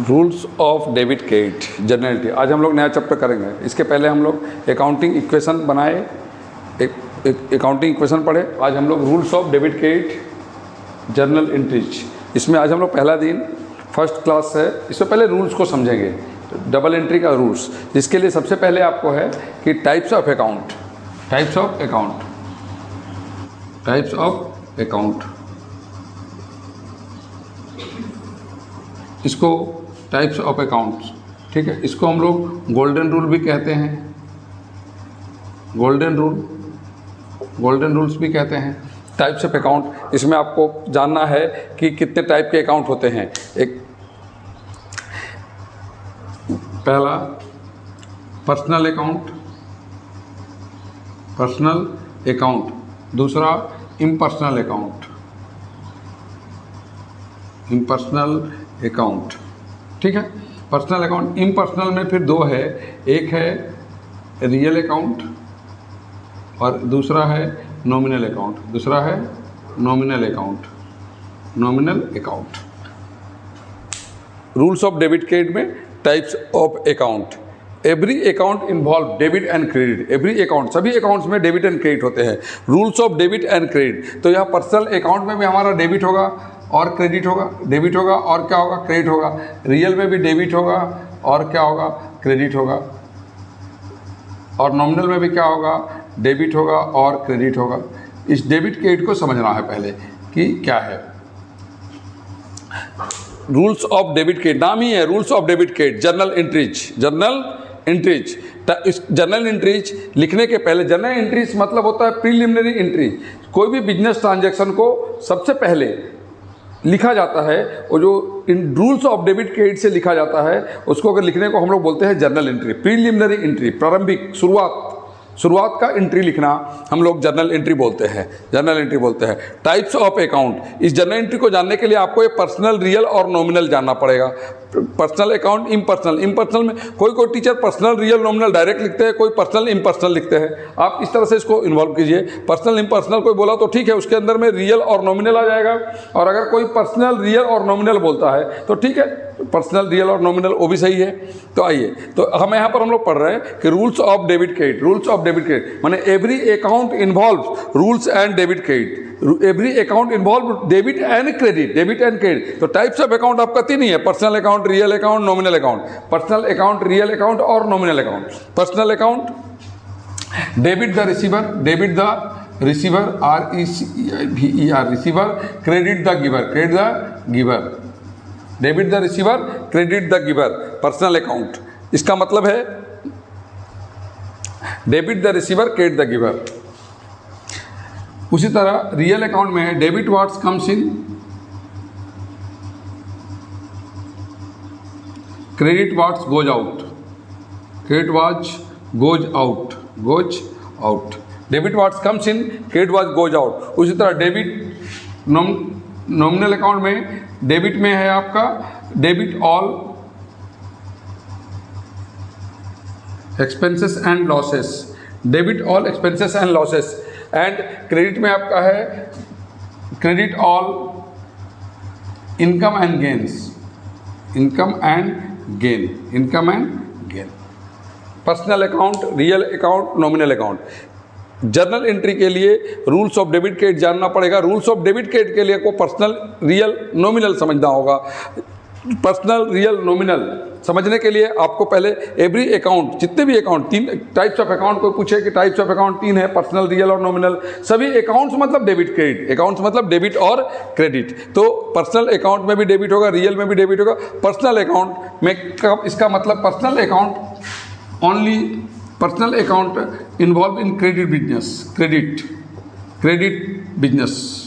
Rules of debit credit जर्नलिटी। आज हम लोग नया चैप्टर करेंगे। इसके पहले हम लोग अकाउंटिंग इक्वेशन बनाए, अकाउंटिंग इक्वेशन पढ़े। आज हम लोग rules of debit credit journal entries, इसमें आज हम लोग पहला दिन फर्स्ट क्लास है। इससे पहले रूल्स को समझेंगे, डबल एंट्री का रूल्स, जिसके लिए सबसे पहले आपको है कि types of account, types of account, types of account, इसको टाइप्स ऑफ अकाउंट्स, ठीक है। इसको हम लोग गोल्डन रूल भी कहते हैं, गोल्डन रूल, गोल्डन रूल्स भी कहते हैं। टाइप्स ऑफ अकाउंट, इसमें आपको जानना है कि कितने टाइप के अकाउंट होते हैं। एक पहला पर्सनल अकाउंट, पर्सनल अकाउंट। दूसरा इम्पर्सनल अकाउंट, इम्पर्सनल अकाउंट, ठीक है। पर्सनल अकाउंट, इम्पर्सनल में फिर दो है, एक है रियल अकाउंट और दूसरा है नॉमिनल अकाउंट, दूसरा है nominal account, nominal account. Rules of debit credit में types of account. Every account involve debit and credit. Every account, सभी अकाउंट्स में डेबिट एंड क्रेडिट होते हैं। Rules of debit and credit, तो यहाँ पर्सनल अकाउंट में भी हमारा डेबिट होगा और क्रेडिट होगा, डेबिट होगा और क्या होगा, क्रेडिट होगा। रियल में भी डेबिट होगा और क्या होगा, क्रेडिट होगा। और नॉमिनल में भी क्या होगा, डेबिट होगा और क्रेडिट होगा। इस डेबिट क्रेडिट को समझना है पहले कि क्या है। रूल्स ऑफ डेबिट क्रेडिट, नाम ही है rules of debit credit. Journal entries, journal entries. इस जर्नल एंट्रीज लिखने के पहले, जर्नल एंट्रीज मतलब होता है प्रीलिमिनरी एंट्री। कोई भी बिजनेस ट्रांजैक्शन को सबसे पहले लिखा जाता है, और जो इन रूल्स ऑफ डेबिट क्रेडिट से लिखा जाता है उसको अगर लिखने को हम लोग बोलते हैं जर्नल एंट्री। प्रीलिमिनरी एंट्री, प्रारंभिक, शुरुआत का एंट्री लिखना हम लोग जर्नल एंट्री बोलते हैं, जर्नल एंट्री बोलते हैं। टाइप्स ऑफ अकाउंट, इस जर्नल एंट्री को जानने के लिए आपको ये पर्सनल, रियल और नॉमिनल जानना पड़ेगा। Personal account, impersonal. इम्पर्सनल में कोई teacher personal, real, nominal direct लिखते हैं, कोई पर्सनल, इम्पर्सनल लिखते हैं। आप इस तरह से इसको इन्वॉल्व कीजिए। पर्सनल, इम्पर्सनल कोई बोला तो ठीक है, उसके अंदर में रियल और नॉमिनल आ जाएगा। और अगर कोई पर्सनल, रियल और नॉमिनल बोलता है तो ठीक है, पर्सनल, रियल और नॉमिनल वो भी सही है। तो आइए, तो हम यहाँ पर हम लोग पढ़ रहे हैं कि rules of debit credit. Rules of debit credit माने every account involve rules and debit credit. Every account involve debit and credit, debit and credit. तो टाइप्स ऑफ अकाउंट आपका तीन ही है, personal account, real account, nominal account. Personal account, real account और nominal account. Personal account, debit the receiver, debit the receiver, RECEIVER, receiver. Credit the giver, credit the giver. Debit the receiver, credit the giver, personal account. इसका मतलब है debit the receiver, credit the giver. उसी तरह real account में debit what's comes in, credit what's goes out, credit what's goes out, goes out. Debit what's comes in, credit what's goes out. उसी तरह debit nominal account में, debit में है आपका debit all expenses and losses, debit all expenses and losses. And credit में आपका है credit all income and gains, income and gain, income and gain. Personal account, real account, nominal account. Journal entry के लिए rules of debit credit जानना पड़ेगा। Rules of debit credit के लिए को पर्सनल, रियल, नॉमिनल समझना होगा। पर्सनल, रियल, नॉमिनल समझने के लिए आपको पहले एवरी अकाउंट, जितने भी अकाउंट, तीन टाइप्स ऑफ अकाउंट, कोई पूछे कि टाइप्स ऑफ अकाउंट तीन है, पर्सनल, रियल और नॉमिनल। सभी अकाउंट्स मतलब डेबिट क्रेडिट, अकाउंट्स मतलब डेबिट और क्रेडिट। तो पर्सनल अकाउंट में भी डेबिट होगा, रियल में भी डेबिट होगा। पर्सनल अकाउंट में इसका मतलब personal account only, personal account involve in credit business, credit business.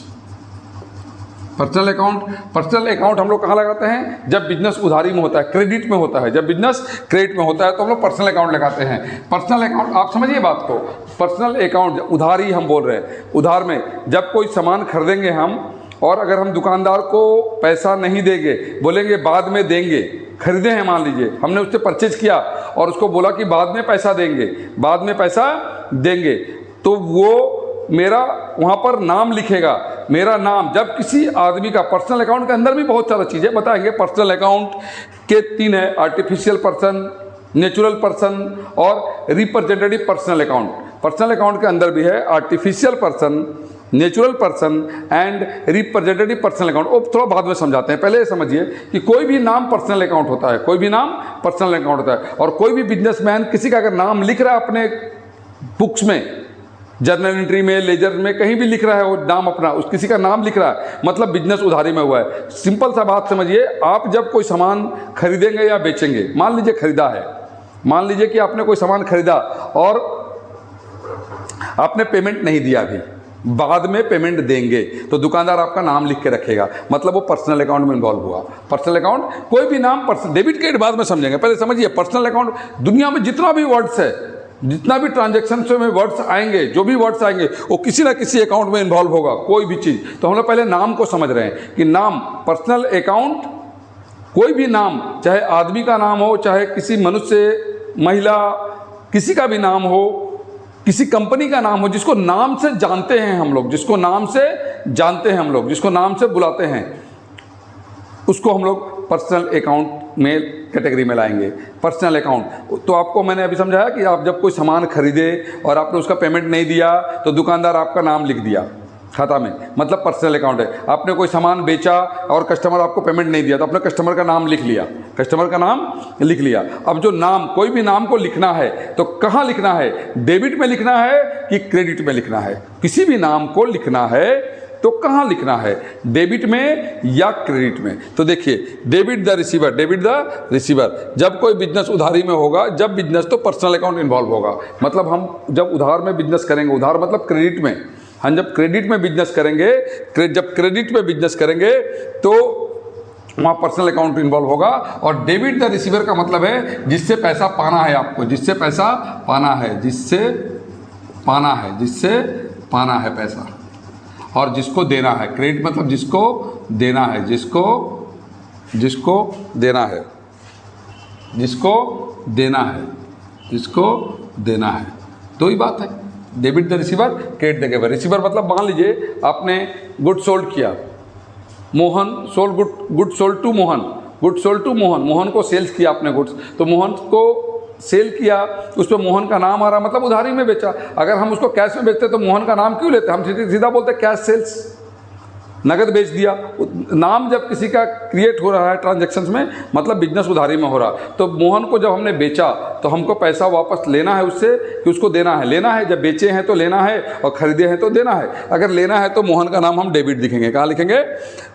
Personal account हम लोग कहाँ लगाते हैं, जब बिजनेस उधारी में होता है, क्रेडिट में होता है। जब बिजनेस क्रेडिट में होता है तो हम लोग पर्सनल अकाउंट लगाते हैं। पर्सनल अकाउंट, आप समझिए बात को, पर्सनल अकाउंट उधारी हम बोल रहे हैं। उधार में जब कोई सामान खरीदेंगे हम, और अगर हम दुकानदार को पैसा नहीं देंगे, बोलेंगे बाद में देंगे, खरीदे हैं मान लीजिए, हमने उससे परचेज किया और उसको बोला कि बाद में पैसा देंगे, बाद में पैसा देंगे, तो वो मेरा वहाँ पर नाम लिखेगा, मेरा नाम। जब किसी आदमी का पर्सनल अकाउंट के अंदर भी बहुत सारा चीज़ें बताएंगे। पर्सनल अकाउंट के 3 है, आर्टिफिशियल पर्सन, नेचुरल पर्सन और representative personal account. Personal account के अंदर भी है artificial person, natural person and representative personal account. वो थोड़ा बाद में समझाते हैं, पहले ये समझिए कि कोई भी नाम पर्सनल अकाउंट होता है, कोई भी नाम पर्सनल अकाउंट होता है। और कोई भी बिजनेसमैन किसी का अगर नाम लिख रहा है अपने बुक्स में, जर्नल एंट्री में, लेजर में, कहीं भी लिख रहा है वो नाम अपना, उस किसी का नाम लिख रहा है, मतलब बिजनेस उधारी में हुआ है। सिंपल सा बात समझिए, आप जब कोई सामान खरीदेंगे या बेचेंगे, मान लीजिए खरीदा है, मान लीजिए कि आपने कोई सामान खरीदा और आपने पेमेंट नहीं दिया, अभी बाद में पेमेंट देंगे, तो दुकानदार आपका नाम लिख के रखेगा, मतलब वो पर्सनल अकाउंट में इन्वॉल्व हुआ। पर्सनल अकाउंट कोई भी नाम, पर्सनल डेबिट क्रेडिट बाद में समझेंगे, पहले समझिए पर्सनल अकाउंट। दुनिया में जितना भी वर्ड्स है, जितना भी ट्रांजैक्शन में वर्ड्स आएंगे, जो भी वर्ड्स आएंगे वो किसी ना किसी अकाउंट में इन्वॉल्व होगा, कोई भी चीज़। तो हम लोग पहले नाम को समझ रहे हैं कि नाम, पर्सनल अकाउंट, कोई भी नाम, चाहे आदमी का नाम हो, चाहे किसी मनुष्य, महिला, किसी का भी नाम हो, किसी कंपनी का नाम हो, जिसको नाम से जानते हैं हम लोग, जिसको नाम से जानते हैं हम लोग, जिसको नाम से बुलाते हैं, उसको हम लोग पर्सनल अकाउंट में कैटेगरी में लाएंगे। पर्सनल अकाउंट तो आपको मैंने अभी समझाया कि आप जब कोई सामान खरीदे और आपने उसका पेमेंट नहीं दिया तो दुकानदार आपका नाम लिख दिया खाता में, मतलब पर्सनल अकाउंट है। आपने कोई सामान बेचा और कस्टमर आपको पेमेंट नहीं दिया तो आपने कस्टमर का नाम लिख लिया, कस्टमर का नाम लिख लिया। अब जो नाम, कोई भी नाम को लिखना है तो कहाँ लिखना है, डेबिट में लिखना है कि क्रेडिट में लिखना है? किसी भी नाम को लिखना है तो कहाँ लिखना है, डेबिट में या क्रेडिट में? तो देखिए, debit the receiver, debit the receiver. जब कोई बिजनेस उधारी में होगा, जब बिजनेस तो पर्सनल अकाउंट इन्वॉल्व होगा, मतलब हम जब उधार में बिजनेस करेंगे, उधार मतलब क्रेडिट में, हम जब क्रेडिट में बिजनेस करेंगे, जब क्रेडिट में बिजनेस करेंगे तो वहाँ पर्सनल अकाउंट इन्वॉल्व होगा। और डेबिट द रिसीवर का मतलब है जिससे पैसा पाना है आपको, जिससे पैसा पाना है, जिससे पाना है, जिससे पाना है पैसा, और जिसको देना है। क्रेडिट मतलब जिसको देना है, जिसको देना है, जिसको देना है, जिसको देना है। तो ही बात है, debit the receiver, credit the giver. Receiver मतलब मान लीजिए आपने गुड सोल्ड किया, Mohan sold good sold to Mohan, good sold to Mohan, Mohan को सेल्स किया आपने गुड्स, तो मोहन को सेल किया, उस पर मोहन का नाम आ रहा, मतलब उधारी में बेचा। अगर हम उसको कैश में बेचते तो मोहन का नाम क्यों लेते, हम सीधा बोलते कैश सेल्स, नगद बेच दिया। नाम जब किसी का क्रिएट हो रहा है ट्रांजैक्शंस में, मतलब बिजनेस उधारी में हो रहा। तो मोहन को जब हमने बेचा तो हमको पैसा वापस लेना है उससे कि उसको देना है, लेना है। जब बेचे हैं तो लेना है और खरीदे हैं तो देना है। अगर लेना है तो मोहन का नाम हम डेबिट लिखेंगे। कहाँ लिखेंगे?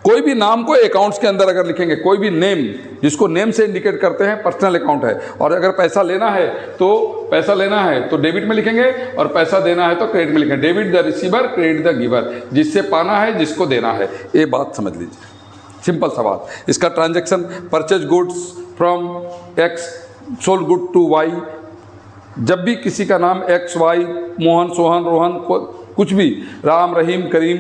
कोई भी नाम को अकाउंट्स के अंदर अगर लिखेंगे, कोई भी नेम जिसको नेम से इंडिकेट करते हैं, पर्सनल अकाउंट है। और अगर पैसा लेना है तो डेबिट में लिखेंगे, और पैसा देना है तो क्रेडिट में लिखेंगे। Debit the receiver, credit the giver, जिससे पाना है, जिसको देना है। ये बात समझ लीजिए, सिंपल सा बात। इसका transaction, purchase goods from X, sold good to Y. जब भी किसी का नाम एक्स, वाई, मोहन, सोहन, रोहन, कुछ भी, राम, रहीम, करीम,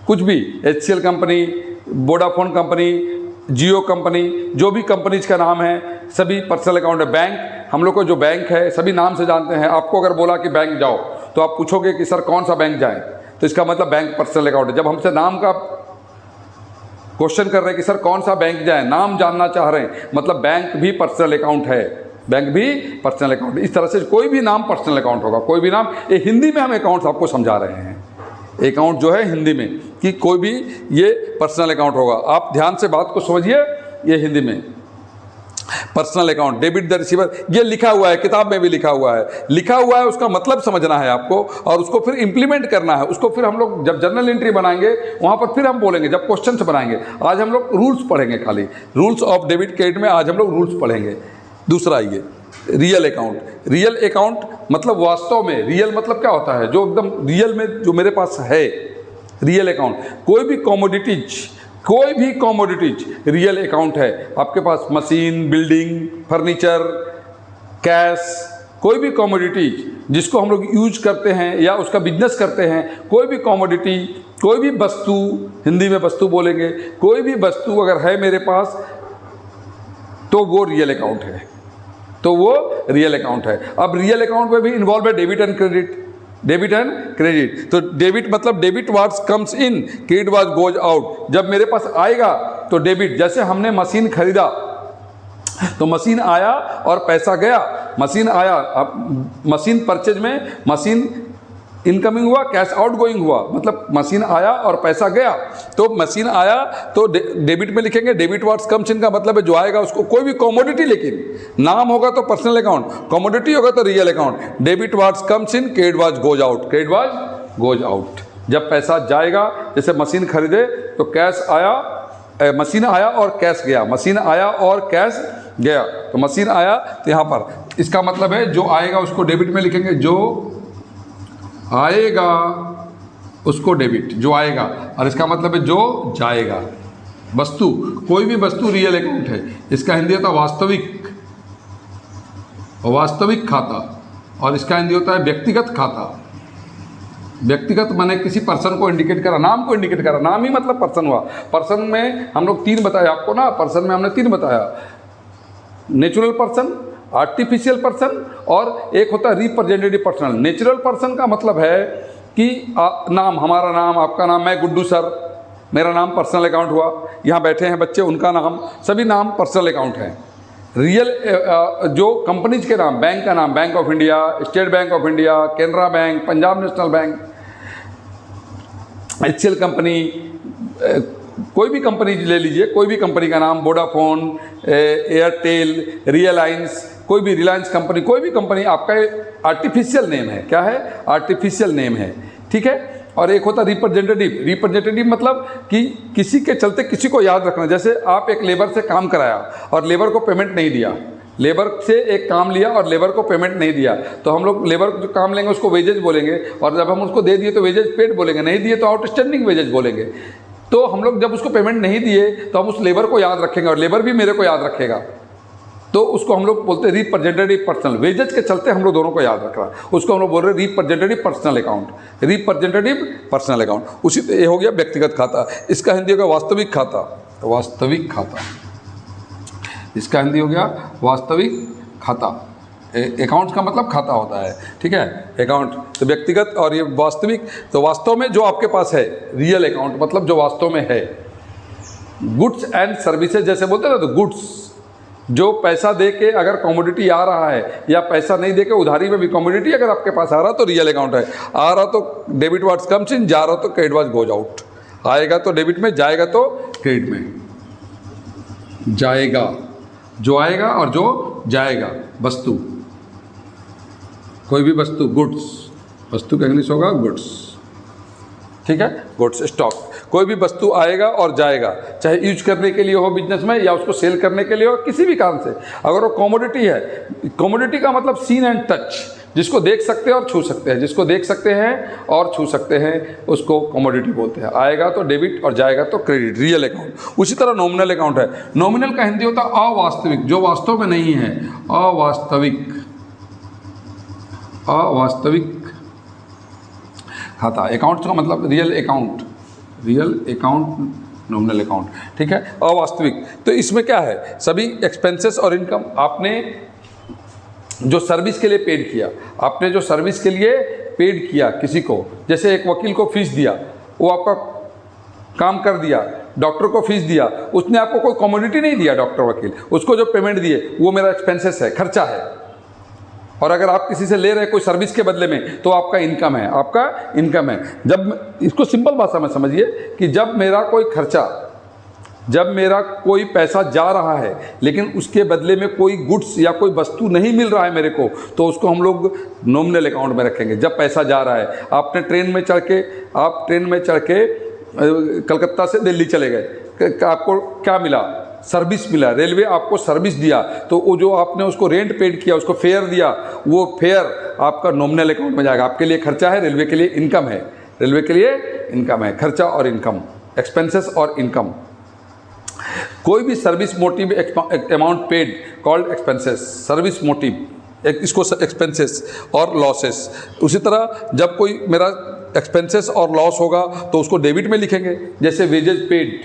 कुछ भी, HCL company, Vodafone company, Jio company, जो भी कंपनीज का नाम है सभी पर्सनल अकाउंट है। बैंक, हम लोग को जो बैंक है सभी नाम से जानते हैं। आपको अगर बोला कि बैंक जाओ तो आप पूछोगे कि सर कौन सा बैंक जाए, तो इसका मतलब बैंक पर्सनल अकाउंट है। जब हमसे नाम का क्वेश्चन कर रहे हैं कि सर कौन सा बैंक जाए, नाम जानना चाह रहे हैं, मतलब बैंक भी पर्सनल अकाउंट है, बैंक भी पर्सनल अकाउंट। इस तरह से कोई भी नाम पर्सनल अकाउंट होगा, कोई भी नाम। ये हिंदी में हम अकाउंट्स आपको समझा रहे हैं, अकाउंट जो है हिंदी में, कि कोई भी ये पर्सनल अकाउंट होगा। आप ध्यान से बात को समझिए, ये हिंदी में personal account, debit the receiver, ये लिखा हुआ है, किताब में भी लिखा हुआ है। लिखा हुआ है, उसका मतलब समझना है आपको, और उसको फिर इंप्लीमेंट करना है। उसको फिर हम लोग जब जर्नल एंट्री बनाएंगे वहाँ पर फिर हम बोलेंगे, जब क्वेश्चन से बनाएंगे। आज हम लोग रूल्स पढ़ेंगे, खाली रूल्स ऑफ डेबिट क्रेडिट में आज हम लोग रूल्स पढ़ेंगे। दूसरा ये रियल अकाउंट। रियल अकाउंट मतलब वास्तव में, रियल मतलब क्या होता है, जो एकदम रियल में जो मेरे पास है, रियल अकाउंट। कोई भी कॉमोडिटीज रियल अकाउंट है आपके पास। मशीन, बिल्डिंग, फर्नीचर, कैश, कोई भी कॉमोडिटीज जिसको हम लोग यूज करते हैं या उसका बिजनेस करते हैं, कोई भी कॉमोडिटी, कोई भी वस्तु, हिंदी में वस्तु बोलेंगे, कोई भी वस्तु अगर है मेरे पास तो वो रियल अकाउंट है, तो वो रियल अकाउंट है। अब रियल अकाउंट में भी इन्वॉल्व है debit and credit. Debit and credit. तो डेबिट मतलब debit what's comes in, credit was goes out. जब मेरे पास आएगा तो डेबिट, जैसे हमने मशीन खरीदा तो मशीन आया और पैसा गया, मशीन आया, अब मशीन परचेज में मशीन इनकमिंग हुआ, कैश आउट गोइंग हुआ, मतलब मशीन आया और पैसा गया। तो मशीन आया तो डेबिट में लिखेंगे, डेबिट वाट्स कम्स इन का मतलब है जो आएगा उसको, कोई भी कमोडिटी, लेकिन नाम होगा तो पर्सनल अकाउंट, कमोडिटी होगा तो real account. Debit what's comes in, credit was goes out, credit was goes out. जब पैसा जाएगा, जैसे मशीन खरीदे तो कैश आया, मशीन आया और कैश गया, मशीन आया और कैश गया, तो मशीन आया तो यहाँ पर इसका मतलब है जो आएगा उसको डेबिट में लिखेंगे, जो आएगा उसको डेबिट, जो आएगा, और इसका मतलब है जो जाएगा। वस्तु, कोई भी वस्तु रियल अकाउंट है, इसका हिंदी होता है वास्तविक, वास्तविक खाता, और इसका हिंदी होता है व्यक्तिगत खाता। व्यक्तिगत माने किसी पर्सन को इंडिकेट करा, नाम को इंडिकेट करा, नाम ही मतलब पर्सन हुआ। पर्सन में हम लोग 3 बताया आपको ना, पर्सन में हमने 3 बताया, नेचुरल पर्सन, आर्टिफिशियल पर्सन और एक होता है रिप्रेजेंटेटिव पर्सन। नेचुरल पर्सन का मतलब है कि नाम, हमारा नाम, आपका नाम, मैं गुड्डू सर, मेरा नाम पर्सनल अकाउंट हुआ, यहाँ बैठे हैं बच्चे उनका नाम, सभी नाम पर्सनल अकाउंट हैं। रियल जो कंपनीज के नाम, बैंक का नाम, bank of India, state bank of India, Canara bank, Punjab national bank, HCL company, कोई भी कंपनी ले लीजिए, कोई भी कंपनी का नाम, वोडाफोन, एयरटेल, रिलायंस, कोई भी रिलायंस कंपनी, कोई भी कंपनी, आपका आर्टिफिशियल नेम है। क्या है? आर्टिफिशियल नेम है, ठीक है। और एक होता रिप्रेजेंटेटिव। रिप्रेजेंटेटिव मतलब कि किसी के चलते किसी को याद रखना। जैसे आप एक लेबर से काम कराया और लेबर को पेमेंट नहीं दिया, लेबर से एक काम लिया और लेबर को पेमेंट नहीं दिया, तो हम लोग लेबर जो काम लेंगे उसको वेजेज बोलेंगे, और जब हम उसको दे दिए तो वेजेज पेड बोलेंगे, नहीं दिए तो आउटस्टैंडिंग वेजेज बोलेंगे। तो हम लोग जब उसको पेमेंट नहीं दिए तो हम उस लेबर को याद रखेंगे और लेबर भी मेरे को याद रखेगा, तो उसको हम लोग बोलते हैं रिप्रेजेंटेटिव पर्सनल। वेजेज के चलते हम लोग दोनों को याद रख रहा है, उसको हम लोग बोल रहे हैं representative personal account, representative personal account. उसी ये हो गया व्यक्तिगत खाता। इसका हिंदी होगा वास्तविक खाता, वास्तविक खाता, इसका हिंदी हो गया वास्तविक खाता। अकाउंट का मतलब खाता होता है, ठीक है, अकाउंट। तो व्यक्तिगत और ये वास्तविक, तो वास्तव में जो आपके पास है, रियल अकाउंट मतलब जो वास्तव में है। गुड्स एंड सर्विसेज जैसे बोलते हैं ना, तो गुड्स जो पैसा दे के अगर कमोडिटी आ रहा है, या पैसा नहीं दे के उधारी में भी कमोडिटी अगर आपके पास आ रहा तो रियल अकाउंट है। आ रहा तो डेबिट वाट्स कम्स इन, जा रहा तो क्रेडिट वाट्स गोज आउट। आएगा तो डेबिट में, जाएगा तो क्रेडिट में। जाएगा, जो आएगा और जो जाएगा, वस्तु, कोई भी वस्तु, गुड्स, वस्तु का इंग्लिश होगा गुड्स, ठीक है, गुड्स, स्टॉक। कोई भी वस्तु आएगा और जाएगा, चाहे यूज करने के लिए हो बिजनेस में, या उसको सेल करने के लिए हो, किसी भी काम से। अगर वो कमोडिटी है, कमोडिटी का मतलब सीन एंड टच, जिसको देख सकते हैं और छू सकते हैं, जिसको देख सकते हैं और छू सकते हैं, उसको कमोडिटी बोलते हैं। आएगा तो डेबिट और जाएगा तो क्रेडिट, रियल अकाउंट। उसी तरह नॉमिनल अकाउंट है। नॉमिनल का हिंदी होता है अवास्तविक, जो वास्तव में नहीं है, अवास्तविक, अवास्तविक खाता। अकाउंट का मतलब real account, real account, nominal account, ठीक है, अवास्तविक। तो इसमें क्या है, सभी एक्सपेंसेस और इनकम, आपने जो सर्विस के लिए पेड किया, आपने जो सर्विस के लिए पेड किया किसी को, जैसे एक वकील को फीस दिया, वो आपका काम कर दिया, डॉक्टर को फीस दिया, उसने आपको कोई कमोडिटी नहीं दिया, डॉक्टर वकील, उसको जो पेमेंट दिए वो मेरा एक्सपेंसेस है, खर्चा है। और अगर आप किसी से ले रहे हैं कोई सर्विस के बदले में, तो आपका इनकम है, आपका इनकम है। जब इसको सिंपल भाषा में समझिए कि जब मेरा कोई खर्चा, जब मेरा कोई पैसा जा रहा है लेकिन उसके बदले में कोई गुड्स या कोई वस्तु नहीं मिल रहा है मेरे को, तो उसको हम लोग नॉमिनल अकाउंट में रखेंगे। जब पैसा जा रहा है, आपने ट्रेन में चढ़ के, आप ट्रेन में चढ़ के कलकत्ता से दिल्ली चले गए, आपको क्या मिला, सर्विस मिला, रेलवे आपको सर्विस दिया, तो वो जो आपने उसको रेंट पेड किया, उसको फेयर दिया, वो फेयर आपका नॉमिनल अकाउंट में जाएगा। आपके लिए खर्चा है, रेलवे के लिए इनकम है, रेलवे के लिए इनकम है। खर्चा और इनकम, एक्सपेंसेस और इनकम। कोई भी service motive amount paid called expenses, service motive, इसको एक्सपेंसेस और लॉसेस। उसी तरह जब कोई मेरा एक्सपेंसेस और लॉस होगा तो उसको डेबिट में लिखेंगे। जैसे वेजेज पेड,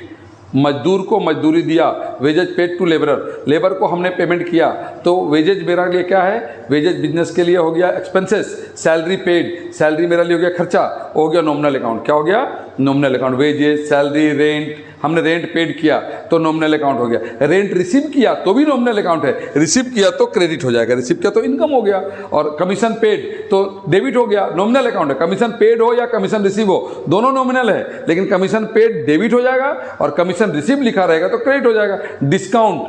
मजदूर को मजदूरी दिया, wages paid to labourer, labour को हमने पेमेंट किया तो वेजेज मेरा लिए क्या है, वेजेज बिजनेस के लिए हो गया एक्सपेंसेस, सैलरी पेड, सैलरी मेरा लिए हो गया खर्चा, हो गया नॉमिनल अकाउंट। क्या हो गया, nominal account. Wages, salary, rent, हमने रेंट पेड किया तो नॉमिनल अकाउंट हो गया। रेंट रिसीव किया तो भी नॉमिनल अकाउंट है, रिसीव किया तो क्रेडिट हो जाएगा, रिसीव किया तो इनकम हो गया। और कमीशन पेड तो डेबिट हो गया, नॉमिनल अकाउंट है। कमीशन पेड हो या कमीशन रिसीव हो दोनों नॉमिनल है, लेकिन कमीशन पेड डेबिट हो जाएगा और कमीशन रिसीव लिखा रहेगा तो क्रेडिट हो जाएगा। Discount,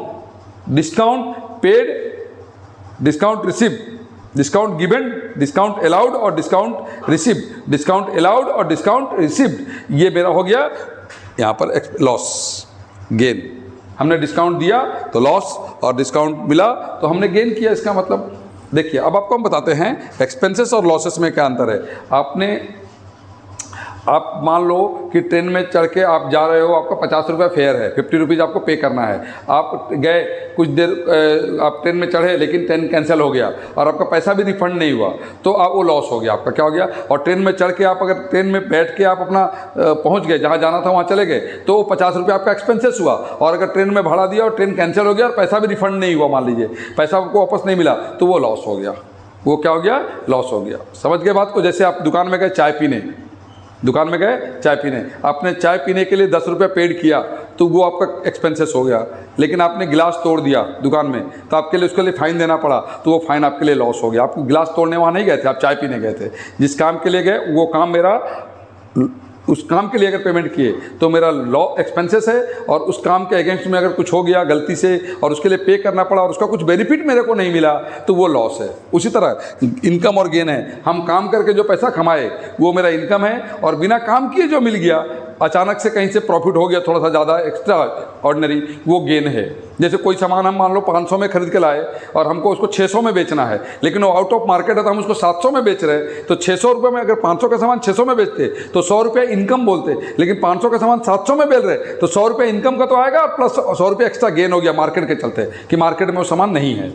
discount paid, discount receive, discount given, discount allowed और डिस्काउंट रिसीव्ड, डिस्काउंट अलाउड और डिस्काउंट रिसीव्ड, ये मेरा हो गया यहाँ पर लॉस गेन। हमने डिस्काउंट दिया तो लॉस और डिस्काउंट मिला तो हमने गेन किया। इसका मतलब देखिए, अब आपको हम बताते हैं एक्सपेंसेस और लॉसेस में क्या अंतर है। आप मान लो कि ट्रेन में चढ़ के आप जा रहे हो, आपका 50 रुपये फेयर है, 50 रुपीज़ आपको पे करना है। आप गए कुछ देर, आप ट्रेन में चढ़े लेकिन ट्रेन कैंसिल हो गया और आपका पैसा भी रिफंड नहीं हुआ तो आप वो लॉस हो गया आपका। क्या हो गया, और ट्रेन में चढ़ के आप अगर ट्रेन में बैठ के आप अपना पहुंच गए जहां जाना था वहां चले गए तो वो 50 रुपये आपका एक्सपेंसेस हुआ। और अगर ट्रेन में भाड़ा दिया और ट्रेन कैंसिल हो गया और पैसा भी रिफंड नहीं हुआ, मान लीजिए पैसा आपको वापस नहीं मिला, तो वो लॉस हो गया। वो क्या हो गया, लॉस हो गया। समझ गए बात को। जैसे आप दुकान में गए चाय पीने, दुकान में गए चाय पीने, आपने चाय पीने के लिए 10 रुपये पेड किया तो वो आपका एक्सपेंसेस हो गया। लेकिन आपने गिलास तोड़ दिया दुकान में तो आपके लिए उसके लिए फ़ाइन देना पड़ा, तो वो फ़ाइन आपके लिए लॉस हो गया। आप गिलास तोड़ने वहाँ नहीं गए थे, आप चाय पीने गए थे। जिस काम के लिए गए वो काम मेरा, उस काम के लिए अगर पेमेंट किए तो मेरा लॉ एक्सपेंसेस है, और उस काम के अगेंस्ट में अगर कुछ हो गया गलती से और उसके लिए पे करना पड़ा और उसका कुछ बेनिफिट मेरे को नहीं मिला तो वो लॉस है। उसी तरह इनकम और गेन है। हम काम करके जो पैसा कमाए वो मेरा इनकम है, और बिना काम किए जो मिल गया, अचानक से कहीं से प्रॉफिट हो गया थोड़ा सा ज़्यादा एक्स्ट्रा ऑर्डिनरी, वो गेन है। जैसे कोई सामान हम मान लो 500 में खरीद के लाए और हमको उसको 600 में बेचना है, लेकिन वो आउट ऑफ मार्केट है तो हम उसको 700 में बेच रहे हैं। तो 600 रुपये में अगर 500 का सामान 600 में बेचते तो 100 रुपये इनकम बोलते, लेकिन 500 का सामान 700 में बेच रहे तो 100 रुपये इनकम का तो आएगा, प्लस 100 रुपये एक्स्ट्रा गेन हो गया मार्केट के चलते कि मार्केट में वो सामान नहीं है,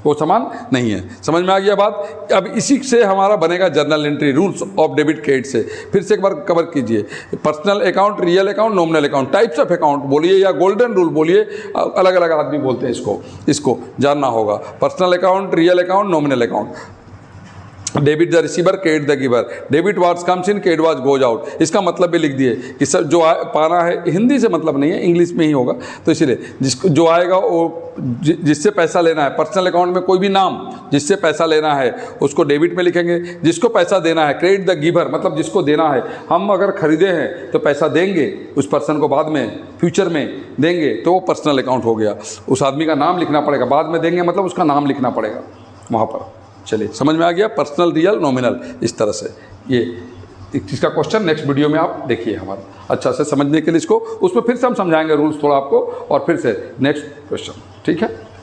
वो सामान नहीं है। समझ में आ गया बात। अब इसी से हमारा बनेगा journal entry, rules of debit credit से। फिर से एक बार कवर कीजिए। Personal account, real account, nominal account, types of account बोलिए या गोल्डन रूल बोलिए, अलग अलग आदमी बोलते हैं इसको जानना होगा। Personal account, real account, nominal account. Debit the receiver, credit the giver. Debit was comes in, credit was goes out. इसका मतलब भी लिख दिए कि सर जो पाना है, हिंदी से मतलब नहीं है, इंग्लिश में ही होगा, तो इसीलिए जिसको जो आएगा वो जिससे पैसा लेना है, पर्सनल अकाउंट में कोई भी नाम जिससे पैसा लेना है उसको डेबिट में लिखेंगे। जिसको पैसा देना है, क्रेडिट द गिवर, मतलब जिसको देना है। हम अगर खरीदे हैं तो पैसा देंगे उस पर्सन को, बाद में फ्यूचर में देंगे तो वो पर्सनल अकाउंट हो गया। उस आदमी का नाम लिखना पड़ेगा, बाद में देंगे मतलब उसका नाम लिखना पड़ेगा वहाँ पर। चलिए समझ में आ गया, पर्सनल, रियल, नॉमिनल, इस तरह से। ये इसका क्वेश्चन नेक्स्ट वीडियो में आप देखिए हमारा, अच्छा से समझने के लिए इसको, उसमें फिर से हम समझाएंगे रूल्स थोड़ा आपको, और फिर से नेक्स्ट क्वेश्चन, ठीक है।